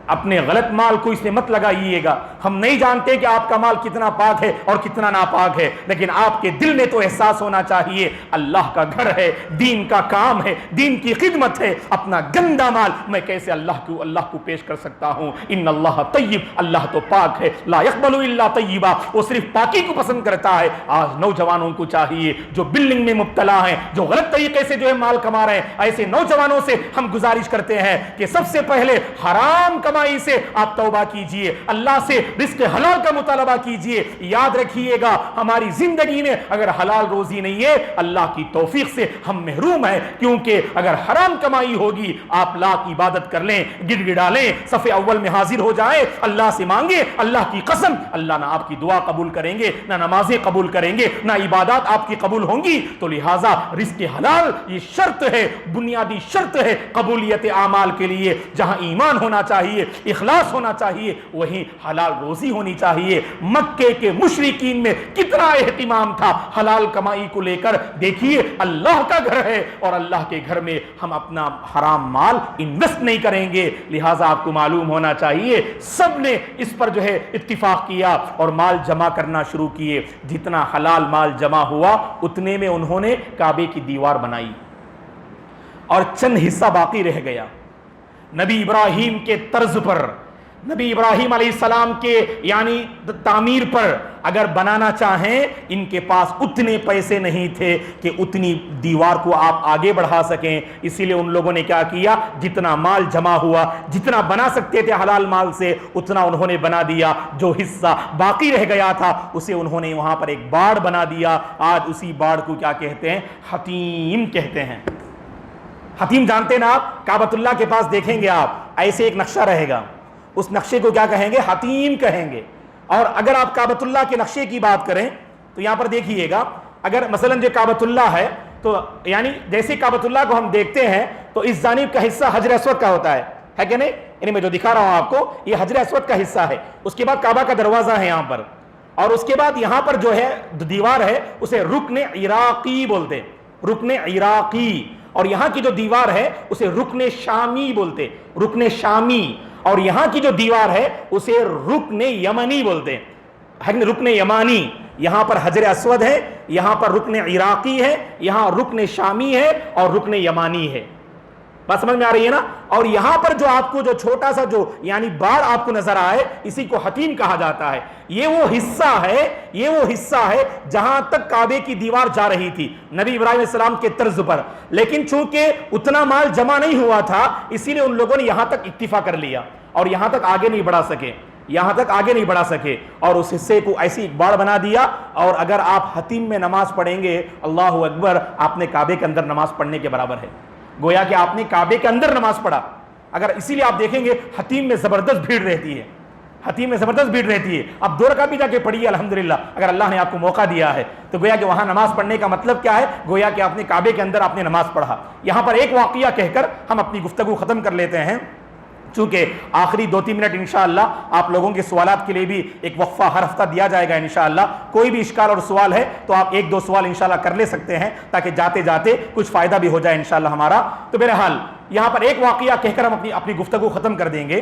S1: اپنے غلط مال کو اس میں مت لگائیے گا. ہم نہیں جانتے کہ آپ کا مال کتنا پاک ہے اور کتنا ناپاک ہے, لیکن آپ کے دل میں تو احساس ہونا چاہیے اللہ کا گھر ہے, دین کا کام ہے, دین کی خدمت ہے. اپنا گندا مال میں کیسے اللہ کو پیش کر سکتا ہوں؟ ان اللہ طیب, اللہ تو پاک ہے. لا یقبل الا طیبا, وہ صرف پاکی کو پسند کرتا ہے. آج نوجوانوں کو چاہیے جو بلڈنگ میں مبتلا ہیں, جو غلط طریقے سے جو ہے مال کما رہے ہیں, ایسے نوجوانوں سے ہم گزارش کرتے ہیں کہ سب سے پہلے حرام کمائی سے آپ توبہ کیجئے, اللہ سے رزق حلال کا مطالبہ کیجئے. یاد رکھیے گا ہماری زندگی میں اگر حلال روزی نہیں ہے اللہ کی توفیق سے ہم محروم ہیں, کیونکہ اگر حرام کمائی ہوگی آپ لاکھ عبادت کر لیں, گڑ گڑا لیں, صف اول میں حاضر ہو جائیں, اللہ سے مانگے, اللہ کی قسم اللہ نہ آپ کی دعا قبول کریں گے, نہ نمازیں قبول کریں گے, نہ عبادات آپ کی قبول ہوں گی. تو لہٰذا رزق حلال یہ شرط ہے, بنیادی شرط ہے قبولیت اعمال کے لیے. جہاں ایمان ہونا چاہیے, اخلاص ہونا چاہیے, وہیں حلال روزی ہونی چاہیے. مکے کے مشرکین میں کتنا اہتمام تھا حلال کمائی کو لے کر. دیکھیے اللہ کا گھر ہے اور اللہ کے گھر میں ہم اپنا حرام مال انویسٹ نہیں کریں گے. لہٰذا آپ کو معلوم ہونا چاہیے سب نے اس پر جو ہے اتفاق کیا اور مال جمع کرنا شروع کیے. جتنا حلال مال جمع ہوا اتنے میں انہوں نے کعبے کی دیوار بنائی اور چند حصہ باقی رہ گیا. نبی ابراہیم کے طرز پر, نبی ابراہیم علیہ السلام کے یعنی تعمیر پر اگر بنانا چاہیں, ان کے پاس اتنے پیسے نہیں تھے کہ اتنی دیوار کو آپ آگے بڑھا سکیں. اسی لیے ان لوگوں نے کیا کیا, جتنا مال جمع ہوا, جتنا بنا سکتے تھے حلال مال سے اتنا انہوں نے بنا دیا. جو حصہ باقی رہ گیا تھا اسے انہوں نے وہاں پر ایک باڑ بنا دیا. آج اسی باڑ کو کیا کہتے ہیں, حتیم کہتے ہیں. حتیم جانتے نا آپ, کعبۃ اللہ کے پاس دیکھیں گے آپ ایسے ایک نقشہ رہے گا, اس نقشے کو کیا کہیں گے, حتیم کہیں گے. اور اگر آپ کعبۃ اللہ کے نقشے کی بات کریں تو یہاں پر دیکھیے گا, اگر مثلا جو کعبۃ اللہ ہے تو یعنی جیسے کعبۃ اللہ کو ہم دیکھتے ہیں تو اس جانب کا حصہ حجر اسود کا ہوتا ہے, ہے کہ نہیں؟ یعنی میں جو دکھا رہا ہوں آپ کو یہ حجر اسود کا حصہ ہے، اس کے بعد کعبہ کا دروازہ ہے یہاں پر، اور اس کے بعد یہاں پر جو ہے دیوار ہے اسے رکن عراقی بولتے، رکن عراقی، اور یہاں کی جو دیوار ہے اسے رکن شامی بولتے، رکن شامی، اور یہاں کی جو دیوار ہے اسے رکن یمنی بولتے ہیں، رکن یمانی۔ یہاں پر حجر اسود ہے، یہاں پر رکن عراقی ہے، یہاں رکن شامی ہے اور رکن یمانی ہے۔ بات سمجھ میں آ رہی ہے نا؟ اور یہاں پر جو آپ کو جو چھوٹا سا جو یعنی بار آپ کو نظر آئے، اسی کو حتیم کہا جاتا ہے۔ یہ وہ حصہ ہے جہاں تک کعبے کی دیوار جا رہی تھی نبی ابراہیم علیہ السلام کے طرز پر، لیکن چونکہ اتنا مال جمع نہیں ہوا تھا اسی لیے ان لوگوں نے یہاں تک اکتفا کر لیا اور یہاں تک آگے نہیں بڑھا سکے، اور اس حصے کو ایسی ایک باڑ بنا دیا۔ اور اگر آپ حتیم میں نماز پڑھیں گے، اللہ اکبر، آپ نے کعبے کے اندر نماز پڑھنے کے برابر ہے، گویا کہ آپ نے کعبے کے اندر نماز پڑھا۔ اگر اسی لیے آپ دیکھیں گے حتیم میں زبردست بھیڑ رہتی ہے، آپ 2 رکعت بھی جا کے پڑھیے الحمدللہ، اگر اللہ نے آپ کو موقع دیا ہے تو گویا کہ وہاں نماز پڑھنے کا مطلب کیا ہے؟ گویا کہ آپ نے کعبے کے اندر آپ نے نماز پڑھا۔ یہاں پر ایک واقعہ کہہ کر ہم اپنی گفتگو ختم کر لیتے ہیں، چونکہ آخری 2-3 منٹ انشاءاللہ آپ لوگوں کے سوالات کے لیے بھی ایک وقفہ ہر ہفتہ دیا جائے گا انشاءاللہ۔ کوئی بھی اشکال اور سوال ہے تو آپ 1-2 سوال انشاءاللہ کر لے سکتے ہیں تاکہ جاتے جاتے کچھ فائدہ بھی ہو جائے انشاءاللہ ہمارا۔ تو بہرحال یہاں پر ایک واقعہ کہہ کر ہم اپنی گفتگو ختم کر دیں گے۔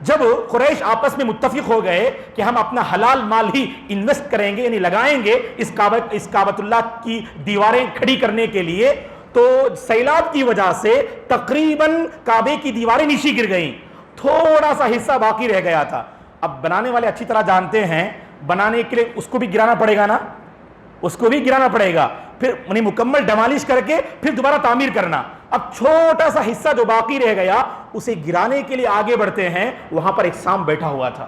S1: جب قریش آپس میں متفق ہو گئے کہ ہم اپنا حلال مال ہی انویسٹ کریں گے، یعنی لگائیں گے اس کعبۃ اللہ کی دیواریں کھڑی کرنے کے لیے، تو سیلاب کی وجہ سے تقریباً کعبے کی دیواریں نیچے گر گئیں، تھوڑا سا حصہ باقی رہ گیا تھا۔ اب بنانے والے اچھی طرح جانتے ہیں بنانے کے لیے اس کو بھی گرانا پڑے گا نا، اس کو بھی گرانا پڑے گا، پھر انہیں مکمل ڈیمالش کر کے پھر دوبارہ تعمیر کرنا۔ اب چھوٹا سا حصہ جو باقی رہ گیا اسے گرانے کے لیے آگے بڑھتے ہیں، وہاں پر ایک سام بیٹھا ہوا تھا،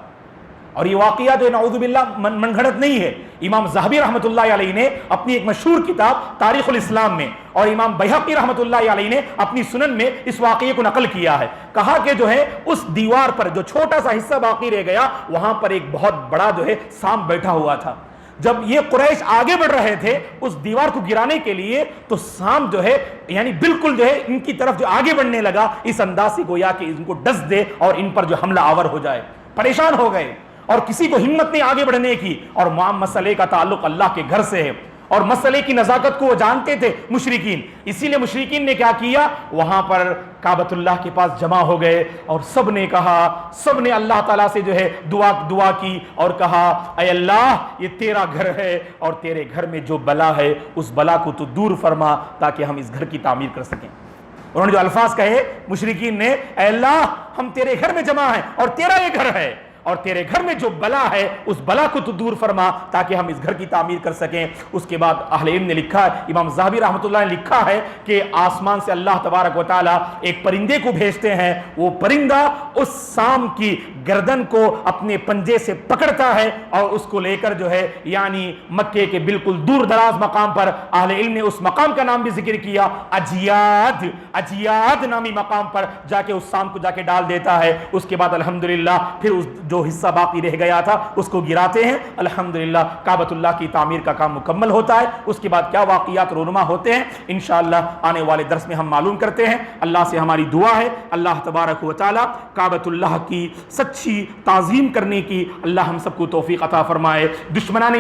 S1: اور یہ واقعہ جو نعوذ باللہ من گھڑت نہیں ہے۔ امام ذہبی رحمۃ اللہ علیہ نے اپنی ایک مشہور کتاب تاریخ الاسلام میں، اور امام بیہقی رحمۃ اللہ علیہ نے اپنی سنن میں اس واقعے کو نقل کیا ہے۔ کہا کہ جو ہے اس دیوار پر جو چھوٹا سا حصہ باقی رہ گیا وہاں پر ایک بہت بڑا جو ہے سام بیٹھا ہوا تھا۔ جب یہ قریش آگے بڑھ رہے تھے اس دیوار کو گرانے کے لیے تو سام جو ہے یعنی بالکل جو ہے ان کی طرف جو آگے بڑھنے لگا، اس انداز سے گویا کہ ان کو ڈس دے اور ان پر جو حملہ آور ہو جائے۔ پریشان ہو گئے اور کسی کو ہمت نہیں آگے بڑھنے کی، اور مسئلے کا تعلق اللہ کے گھر سے ہے اور مسئلے کی نزاکت کو وہ جانتے تھے مشرکین، اسی لیے مشرکین نے کیا کیا، وہاں پر کعبۃ اللہ کے پاس جمع ہو گئے اور سب نے کہا، سب نے اللہ تعالیٰ سے جو ہے دعا کی اور کہا اے اللہ یہ تیرا گھر ہے اور تیرے گھر میں جو بلا ہے اس بلا کو تو دور فرما تاکہ ہم اس گھر کی تعمیر کر سکیں۔ انہوں نے جو الفاظ کہے مشرکین نے، اے اللہ ہم تیرے گھر میں جمع ہیں اور تیرا یہ گھر ہے اور تیرے گھر میں جو بلا ہے اس بلا کو تو دور فرما تاکہ ہم اس گھر کی تعمیر کر سکیں۔ اس کے بعد اہل علم نے لکھا ہے، امام ذہبی رحمۃ اللہ نے لکھا ہے کہ آسمان سے اللہ تبارک و تعالیٰ ایک پرندے کو بھیجتے ہیں، وہ پرندہ اس سام کی گردن کو اپنے پنجے سے پکڑتا ہے اور اس کو لے کر جو ہے یعنی مکے کے بالکل دور دراز مقام پر، اہل علم نے اس مقام کا نام بھی ذکر کیا، اجیاد نامی مقام پر جا کے اس سام کو جا کے ڈال دیتا ہے۔ اس کے بعد الحمدللہ پھر اس جو حصہ باقی رہ گیا تھا اس کو گراتے ہیں، الحمدللہ کعبۃ اللہ کی تعمیر کا کام مکمل ہوتا ہے۔ اس کے بعد کیا واقعات رونما ہوتے ہیں انشاءاللہ آنے والے درس میں ہم معلوم کرتے ہیں۔ اللہ سے ہماری دعا ہے اللہ تبارک و تعالی کعبۃ اللہ کی سچی تعظیم کرنے کی اللہ ہم سب کو توفیق عطا فرمائے۔ دشمنان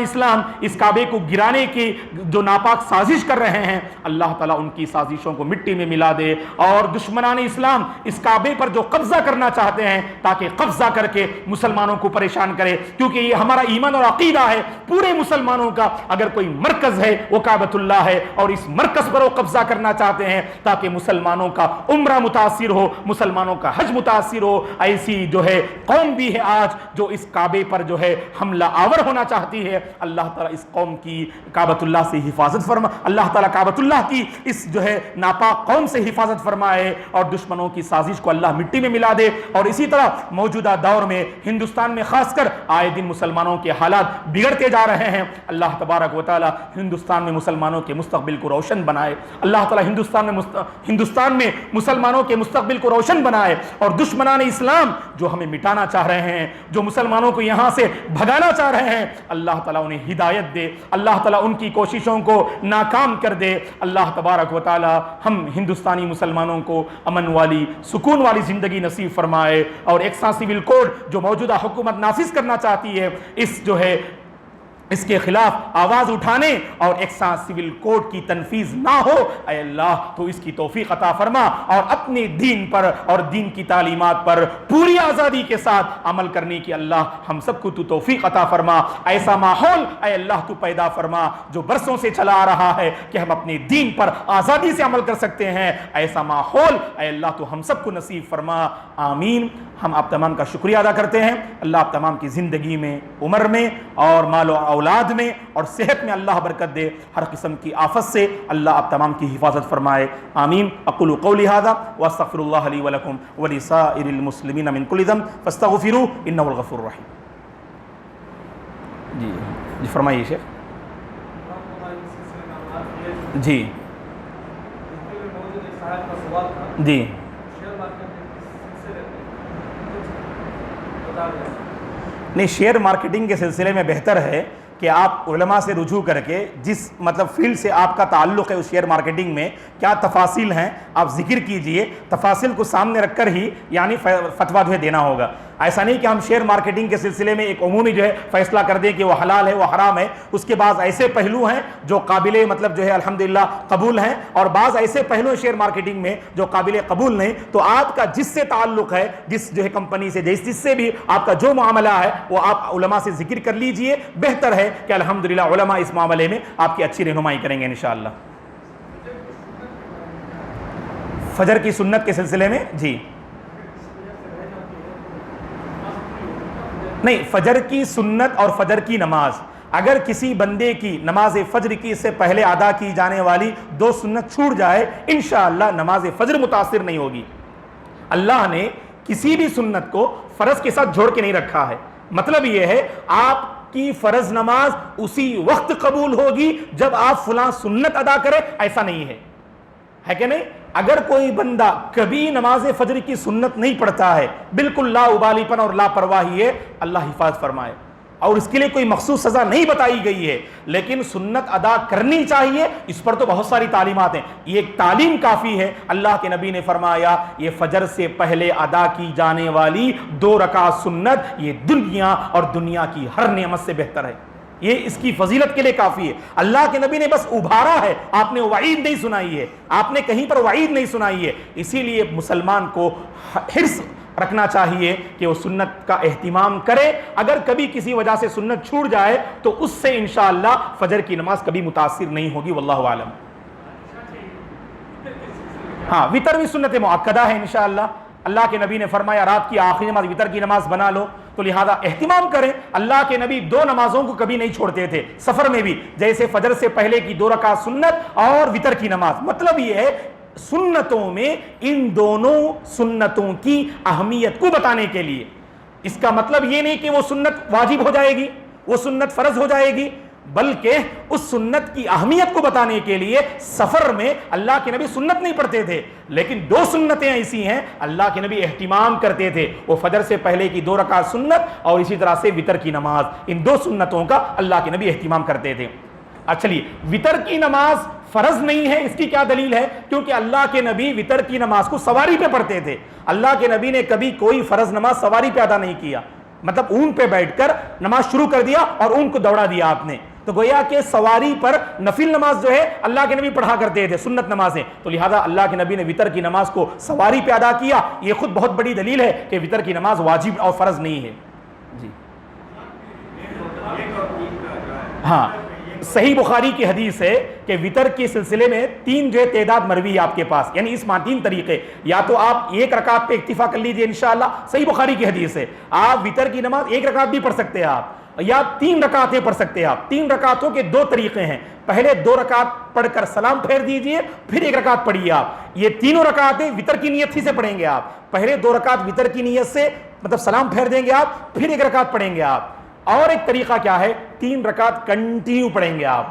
S1: اسلام اس کعبے کو گرانے کی جو ناپاک سازش کر رہے ہیں اللہ تعالیٰ ان کی سازشوں کو مٹی میں ملا دے، اور دشمنان اسلام اس کعبے پر جو قبضہ کرنا چاہتے ہیں تاکہ قبضہ کر کے مسلمانوں کو پریشان کرے، کیونکہ یہ ہمارا ایمان اور عقیدہ ہے پورے مسلمانوں کا، اگر کوئی مرکز ہے وہ کعبۃ اللہ ہے اور اس مرکز پر وہ قبضہ کرنا چاہتے ہیں تاکہ مسلمانوں کا عمرہ متاثر ہو، مسلمانوں کا حج متاثر ہو۔ ایسی جو ہے قوم بھی ہے آج جو اس کعبے پر جو ہے حملہ آور ہونا چاہتی ہے، اللہ تعالیٰ اس قوم کی کعبۃ اللہ سے حفاظت فرما، اللہ تعالیٰ کعبۃ اللہ کی اس جو ہے ناپاک قوم سے حفاظت فرمائے اور دشمنوں کی سازش کو اللہ مٹی میں ملا دے، اور اسی طرح موجودہ دور میں ہندوستان میں خاص کر آئے دن مسلمانوں کے حالات بگڑتے جا رہے ہیں۔ اللہ تبارک و تعالی ہندوستان میں مسلمانوں کے مستقبل کو روشن بنائے، اللہ تعالی ہندوستان میں مسلمانوں کے مستقبل کو روشن بنائے، اور دشمنان اسلام جو ہمیں مٹانا چاہ رہے ہیں، جو مسلمانوں کو یہاں سے بھگانا چاہ رہے ہیں، اللہ تعالیٰ انہیں ہدایت دے، اللہ تعالیٰ ان کی کوششوں کو ناکام کر دے۔ اللہ تبارک و تعالیٰ ہم ہندوستانی مسلمانوں کو امن والی سکون والی زندگی نصیب فرمائے، اور ایک سا سول کوڈ جو موجودہ حکومت نافذ کرنا چاہتی ہے، اس کے خلاف آواز اٹھانے اور ایک سا سول کوڈ کی تنفیذ نہ ہو، اے اللہ تو اس کی توفیق عطا فرما، اور اپنے دین پر اور دین کی تعلیمات پر پوری آزادی کے ساتھ عمل کرنے کی اللہ ہم سب کو تو توفیق عطا فرما۔ ایسا ماحول اے اللہ تو پیدا فرما جو برسوں سے چلا آ رہا ہے کہ ہم اپنے دین پر آزادی سے عمل کر سکتے ہیں، ایسا ماحول اے اللہ تو ہم سب کو نصیب فرما، آمین۔ ہم آپ تمام کا شکریہ ادا کرتے ہیں، اللہ آپ تمام کی زندگی میں، عمر میں اور مال و اولاد میں اور صحت میں اللہ برکت دے، ہر قسم کی آفت سے اللہ آپ تمام کی حفاظت فرمائے، آمین۔ اقول قولی ھذا واستغفر اللہ لی ولکم ولسائر المسلمین من کل ذنب فاستغفروہ انہ الغفور الرحیم۔ جی فرمائیے شیخ۔ جی جی نہیں، شیئر مارکیٹنگ کے سلسلے میں بہتر ہے کہ آپ علماء سے رجوع کر کے جس فیلڈ سے آپ کا تعلق ہے اس شیئر مارکیٹنگ میں کیا تفاصیل ہیں آپ ذکر کیجئے، تفاصیل کو سامنے رکھ کر ہی فتویٰ دینا ہوگا۔ ایسا نہیں کہ ہم شیئر مارکیٹنگ کے سلسلے میں ایک عمومی فیصلہ کر دیں کہ وہ حلال ہے وہ حرام ہے، اس کے بعض ایسے پہلو ہیں جو قابل الحمدللہ قبول ہیں، اور بعض ایسے پہلو ہیں شیئر مارکیٹنگ میں جو قابل قبول نہیں۔ تو آپ کا جس سے تعلق ہے، جس کمپنی سے جس سے بھی آپ کا جو معاملہ ہے وہ آپ علماء سے ذکر کر لیجئے، بہتر ہے کہ الحمدللہ علماء اس معاملے میں آپ کی اچھی رہنمائی کریں گے انشاءاللہ۔ فجر کی سنت کے سلسلے میں جی نہیں، فجر کی سنت اور فجر کی نماز، اگر کسی بندے کی نماز فجر کی سے پہلے ادا کی جانے والی 2 سنت چھوٹ جائے، انشاءاللہ نماز فجر متاثر نہیں ہوگی۔ اللہ نے کسی بھی سنت کو فرض کے ساتھ جوڑ کے نہیں رکھا ہے، مطلب یہ ہے آپ کی فرض نماز اسی وقت قبول ہوگی جب آپ فلاں سنت ادا کریں، ایسا نہیں ہے کہ نہیں؟ اگر کوئی بندہ کبھی نماز فجر کی سنت نہیں پڑھتا ہے، بالکل لا ابالی پن اور لاپرواہی ہے، اللہ حفاظت فرمائے، اور اس کے لیے کوئی مخصوص سزا نہیں بتائی گئی ہے، لیکن سنت ادا کرنی چاہیے، اس پر تو بہت ساری تعلیمات ہیں، یہ ایک تعلیم کافی ہے۔ اللہ کے نبی نے فرمایا یہ فجر سے پہلے ادا کی جانے والی 2 رکعت سنت یہ دنیا اور دنیا کی ہر نعمت سے بہتر ہے، یہ اس کی فضیلت کے لیے کافی ہے۔ اللہ کے نبی نے بس ابھارا ہے، آپ نے وعید نہیں سنائی ہے، آپ نے کہیں پر وعید نہیں سنائی ہے، اسی لیے مسلمان کو حرص رکھنا چاہیے کہ وہ سنت کا اہتمام کرے۔ اگر کبھی کسی وجہ سے سنت چھوٹ جائے تو اس سے انشاءاللہ فجر کی نماز کبھی متاثر نہیں ہوگی، واللہ عالم۔ ہاں، وتر بھی سنت مؤکدہ ہے انشاءاللہ، اللہ کے نبی نے فرمایا رات کی آخری نماز وتر کی نماز بنا لو، تو لہذا اہتمام کریں۔ اللہ کے نبی 2 نمازوں کو کبھی نہیں چھوڑتے تھے، سفر میں بھی، جیسے فجر سے پہلے کی 2 رکعت سنت اور وتر کی نماز۔ مطلب یہ ہے سنتوں میں ان دونوں سنتوں کی اہمیت کو بتانے کے لیے، اس کا مطلب یہ نہیں کہ وہ سنت واجب ہو جائے گی، وہ سنت فرض ہو جائے گی، بلکہ اس سنت کی اہمیت کو بتانے کے لیے سفر میں اللہ کے نبی سنت نہیں پڑھتے تھے، لیکن 2 سنتیں ایسی ہیں اللہ کے نبی اہتمام کرتے تھے، وہ فجر سے پہلے کی 2 رکعت سنت اور اسی طرح سے وتر کی نماز، ان 2 سنتوں کا اللہ کے نبی اہتمام کرتے تھے۔ چلیے، وتر کی نماز فرض نہیں ہے، اس کی کیا دلیل ہے؟ کیونکہ اللہ کے نبی وتر کی نماز کو سواری پہ پڑھتے تھے، اللہ کے نبی نے کبھی کوئی فرض نماز سواری پہ ادا نہیں کیا، مطلب اون پہ بیٹھ کر نماز شروع کر دیا اور اون کو دوڑا دیا آپ نے، تو گویا کہ سواری پر نفل نماز جو ہے اللہ کے نبی پڑھا کرتے تھے، سنت نمازیں، تو لہذا اللہ کے نبی نے وتر کی نماز کو سواری پہ ادا کیا، یہ خود بہت بڑی دلیل ہے کہ وتر کی نماز واجب اور فرض نہیں ہے۔ جی ہاں، صحیح بخاری کی حدیث ہے کہ وتر کے سلسلے میں 3 تعداد مروی ہے آپ کے پاس، یعنی اس 3 طریقے، یا تو آپ 1 رکعت پہ اکتفا کر لیجئے انشاءاللہ، صحیح بخاری کی حدیث ہے، آپ وتر کی نماز 1 رکعت بھی پڑھ سکتے ہیں آپ، یا 3 رکعتیں پڑھ سکتے ہیں آپ. 3 رکعتوں کے 2 طریقے ہیں. پہلے 2 رکعت پڑھ کر سلام پھیر دیجئے, پھر 1 رکعت پڑھیے آپ. یہ تینوں رکعتیں وتر کی نیت ہی سے پڑھیں گے آپ. پہلے 2 رکعت وتر کی نیت سے مطلب سلام پھیر دیں گے آپ, پھر 1 رکعت پڑھیں گے آپ. اور ایک طریقہ کیا ہے, 3 رکعت کنٹینیو پڑھیں گے آپ,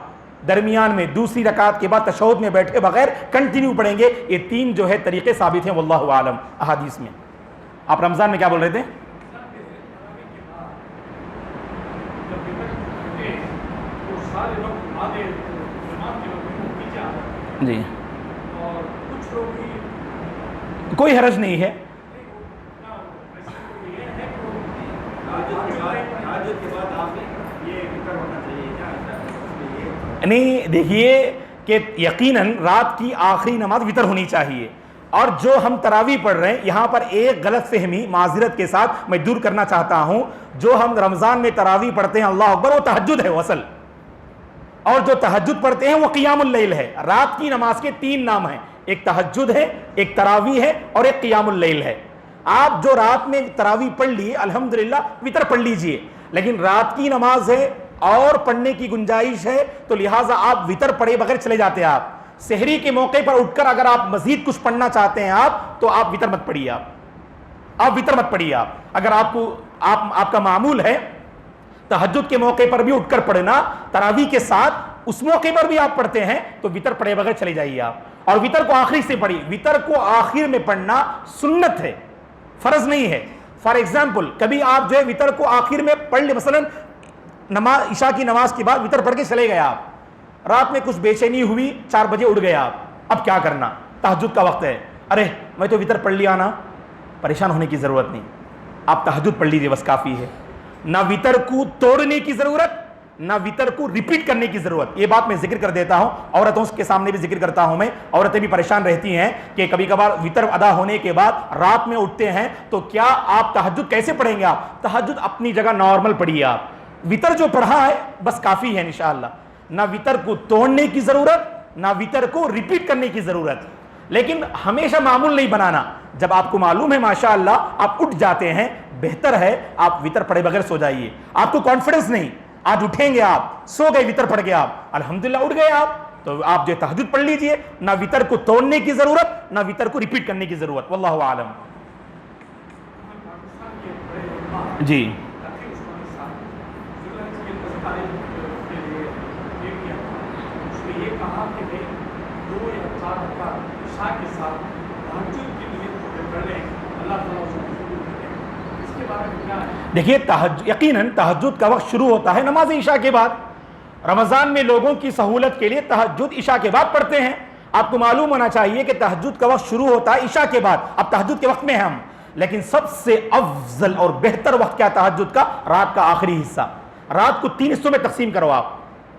S1: درمیان میں دوسری رکعت کے بعد تشہد میں بیٹھے بغیر کنٹینیو پڑھیں گے. یہ 3 جو ہے طریقے ثابت ہیں واللہ عالم احادیث میں. آپ رمضان میں کیا بول رہے تھے؟ جی کوئی حرج نہیں ہے. نہیں دیکھیے کہ یقیناً رات کی آخری نماز وتر ہونی چاہیے. اور جو ہم تراویح پڑھ رہے ہیں یہاں پر ایک غلط فہمی معذرت کے ساتھ میں دور کرنا چاہتا ہوں. جو ہم رمضان میں تراویح پڑھتے ہیں اللہ اکبر وہ تہجد ہے اصل, اور جو تہجد پڑھتے ہیں وہ قیام اللیل ہے. رات کی نماز کے 3 نام ہیں, ایک تہجد ہے, ایک تراویح ہے اور ایک قیام اللیل ہے. آپ جو رات میں تراویح پڑھ لی الحمدللہ وتر پڑھ لیجئے, لیکن رات کی نماز ہے اور پڑھنے کی گنجائش ہے تو لہٰذا آپ وتر پڑھے بغیر چلے جاتے ہیں. آپ سحری کے موقع پر اٹھ کر اگر آپ مزید کچھ پڑھنا چاہتے ہیں آپ تو آپ وتر مت پڑھیے. آپ وتر مت پڑھیے. اگر آپ کا معمول ہے تہجد کے موقع پر بھی اٹھ کر پڑھنا تراویح کے ساتھ, اس موقع پر بھی آپ پڑھتے ہیں تو وتر پڑھے بغیر چلے جائیے آپ. اور وتر کو آخری سے پڑھیے. وتر کو آخر میں پڑھنا سنت ہے, فرض نہیں ہے. فار ایگزامپل کبھی آپ جو ہے وتر کو آخر میں پڑھ لے, مثلا نماز عشاء کی نماز کے بعد وتر پڑھ کے چلے گئے آپ, رات میں کچھ بے چینی ہوئی 4 بجے اٹھ گئے آپ, اب کیا کرنا, تہجد کا وقت ہے, ارے میں تو وتر پڑھ لیا نا, پریشان ہونے کی ضرورت نہیں. آپ تہجد پڑھ لیجیے بس کافی ہے. نہ وتر کو توڑنے کی ضرورت, نہ وتر کو ریپیٹ کرنے کی ضرورت. یہ بات میں ذکر کر دیتا ہوں, عورتوں کے سامنے بھی ذکر کرتا ہوں میں. عورتیں بھی پریشان رہتی ہیں کہ کبھی کبھار وتر ادا ہونے کے بعد رات میں اٹھتے ہیں تو کیا آپ تہجد کیسے پڑھیں گے. آپ تہجد اپنی جگہ نارمل پڑھیے. آپ وتر جو پڑھا ہے بس کافی ہے انشاءاللہ. نہ وتر کو توڑنے کی ضرورت, نہ وتر کو ریپیٹ کرنے کی ضرورت. لیکن ہمیشہ معمول نہیں بنانا. جب آپ کو معلوم ہے ماشاءاللہ آپ اٹھ جاتے ہیں, بہتر ہے آپ وتر پڑھے بغیر سو جائیے. آپ کو کانفیڈنس نہیں, آج اٹھیں گے آپ, سو گئے وتر پڑھ گئے آپ, الحمدللہ اٹھ گئے آپ, تو آپ جو تہجد پڑھ لیجئے. نہ وتر کو توڑنے کی ضرورت, نہ وتر کو ریپیٹ کرنے کی ضرورت. واللہ اعلم. جی دیکھیے یقیناً تہجد کا وقت شروع ہوتا ہے نماز عشاء کے بعد. رمضان میں لوگوں کی سہولت کے لیے تہجد عشاء کے بعد پڑھتے ہیں. آپ کو معلوم ہونا چاہیے کہ تہجد کا وقت شروع ہوتا ہے عشاء کے بعد. اب تہجد کے وقت میں ہیں ہم, لیکن سب سے افضل اور بہتر وقت کیا تہجد کا, رات کا آخری حصہ. رات کو 3 حصوں میں تقسیم کرو آپ,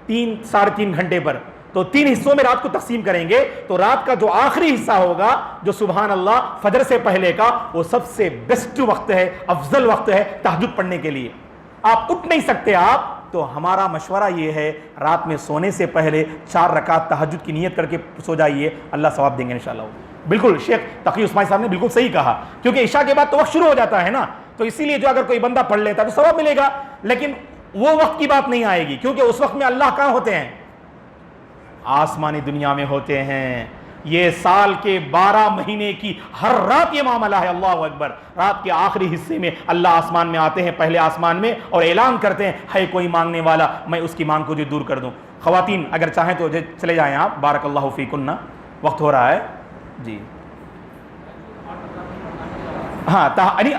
S1: 3 ساڑھے 3 گھنٹے پر, تو 3 حصوں میں رات کو تقسیم کریں گے تو رات کا جو آخری حصہ ہوگا جو سبحان اللہ فجر سے پہلے کا, وہ سب سے بیسٹ وقت ہے, افضل وقت ہے تہجد پڑھنے کے لیے. آپ اٹھ نہیں سکتے آپ تو ہمارا مشورہ یہ ہے رات میں سونے سے پہلے 4 رکعت تہجد کی نیت کر کے سو جائیے, اللہ ثواب دیں گے انشاءاللہ. بالکل شیخ تقی عثمانی صاحب نے بالکل صحیح کہا, کیونکہ عشاء کے بعد تو وقت شروع ہو جاتا ہے نا, تو اسی لیے جو اگر کوئی بندہ پڑھ لیتا ہے تو ثواب ملے گا. لیکن وہ وقت کی بات نہیں آئے گی, کیونکہ اس وقت میں اللہ کہاں ہوتے ہیں, آسمانی دنیا میں ہوتے ہیں. یہ سال کے 12 مہینے کی ہر رات یہ معاملہ ہے. اللہ اکبر. رات کے آخری حصے میں اللہ آسمان میں آتے ہیں, پہلے آسمان میں, اور اعلان کرتے ہیں ہے کوئی مانگنے والا, میں اس کی مانگ کو جو دور کر دوں. خواتین اگر چاہیں تو چلے جائیں آپ, بارک اللہ فیکن, وقت ہو رہا ہے. جی ہاں,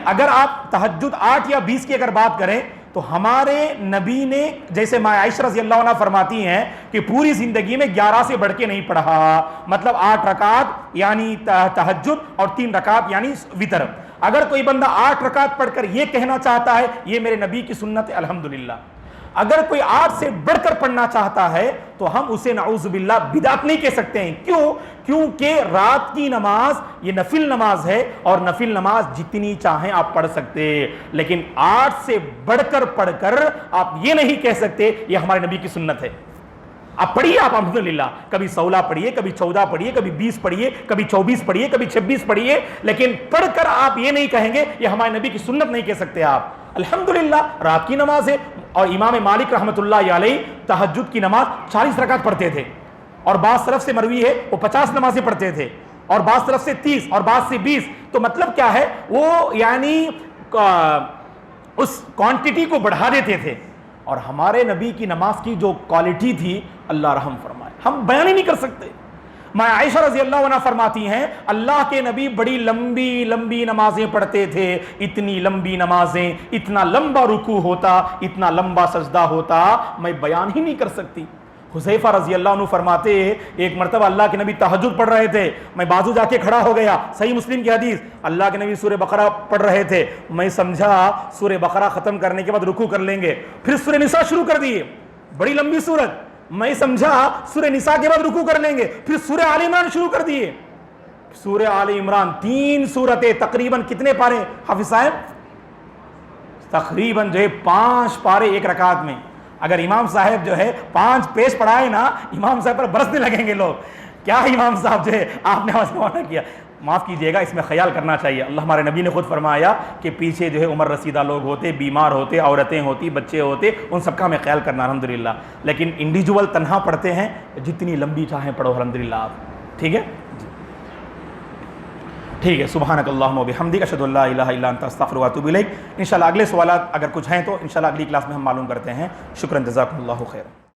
S1: اگر آپ تہجد 8 یا 20 کی اگر بات کریں تو ہمارے نبی نے, جیسے ماں عائشہ رضی اللہ عنہ فرماتی ہیں کہ پوری زندگی میں 11 سے بڑھ کے نہیں پڑھا, مطلب 8 رکعت یعنی تہجد اور 3 رکعت یعنی وتر. اگر کوئی بندہ 8 رکعت پڑھ کر یہ کہنا چاہتا ہے یہ میرے نبی کی سنت ہے, الحمدللہ. اگر کوئی 8 سے بڑھ کر پڑھنا چاہتا ہے تو ہم اسے نعوذ باللہ بدعت نہیں کہہ سکتے ہیں. کیوں؟ کیونکہ رات کی نماز یہ نفل نماز ہے, اور نفل نماز جتنی چاہیں آپ پڑھ سکتے, لیکن 8 سے بڑھ کر آپ یہ نہیں کہہ سکتے یہ ہمارے نبی کی سنت ہے. آپ پڑھیے, آپ الحمدللہ کبھی 16 پڑھیے, کبھی 14 پڑھیے, کبھی 20 پڑھیے, کبھی 24 پڑھیے, کبھی 26 پڑھیے, لیکن پڑھ کر آپ یہ نہیں کہیں گے یہ ہمارے نبی کی سنت نہیں کہہ سکتے آپ. الحمدللہ رات کی نماز ہے, اور امام مالک رحمۃ اللہ علیہ تہجد کی نماز 40 رکعت پڑھتے تھے، اور بعض طرف سے مروی ہے وہ 50 نمازیں پڑھتے تھے، اور بعض طرف سے 30 اور بعض سے 20. تو مطلب کیا ہے، وہ یعنی اس کوانٹٹی کو بڑھا دیتے تھے. اور ہمارے نبی کی نماز کی جو کوالٹی تھی، اللہ رحم فرمائے، ہم بیان ہی نہیں کر سکتے. میں عائشہ رضی اللہ عنہ فرماتی ہیں اللہ کے نبی بڑی لمبی لمبی نمازیں پڑھتے تھے، اتنی لمبی نمازیں، اتنا لمبا رکوع ہوتا، اتنا لمبا سجدہ ہوتا، میں بیان ہی نہیں کر سکتی. حذیفہ رضی اللہ عنہ فرماتے ایک مرتبہ اللہ کے نبی تہجد پڑھ رہے تھے، میں بازو جا کے کھڑا ہو گیا، صحیح مسلم کی حدیث، اللہ کے نبی سورہ بقرہ پڑھ رہے تھے، میں سمجھا سورہ بقرہ ختم کرنے کے بعد رکوع کر لیں گے، پھر سورہ نساء شروع کر دیے، بڑی لمبی سورت، میں سمجھا سورہ نساء کے بعد رکوع کر لیں گے، پھر سورہ آل عمران شروع کر دیے. سورہ آل عمران 3 سورتیں، تقریباً کتنے پارے حافظ صاحب؟ تقریباً جو ہے 5 پارے ایک رکعت میں. اگر امام صاحب جو ہے 5 پیش پڑھائے نا، امام صاحب پر برسنے لگیں گے لوگ، کیا امام صاحب جو ہے آپ نے روانہ کیا. معاف کیجئے گا، اس میں خیال کرنا چاہیے. اللہ ہمارے نبی نے خود فرمایا کہ پیچھے جو ہے عمر رسیدہ لوگ ہوتے، بیمار ہوتے، عورتیں ہوتی، بچے ہوتے، ان سب کا ہمیں خیال کرنا الحمدللہ. لیکن انڈیویجول تنہا پڑھتے ہیں، جتنی لمبی چاہیں پڑھو الحمدللہ آپ. ٹھیک ہے، ٹھیک ہے. سبحانک اللہم و بحمدک، اشہد ان لا الہ الا انت، استغفرک و اتوب الیک. انشاءاللہ اگلے سوالات اگر کچھ ہیں تو انشاءاللہ اگلی کلاس میں ہم معلوم کرتے ہیں. شکراً، جزاکم اللہ خیر.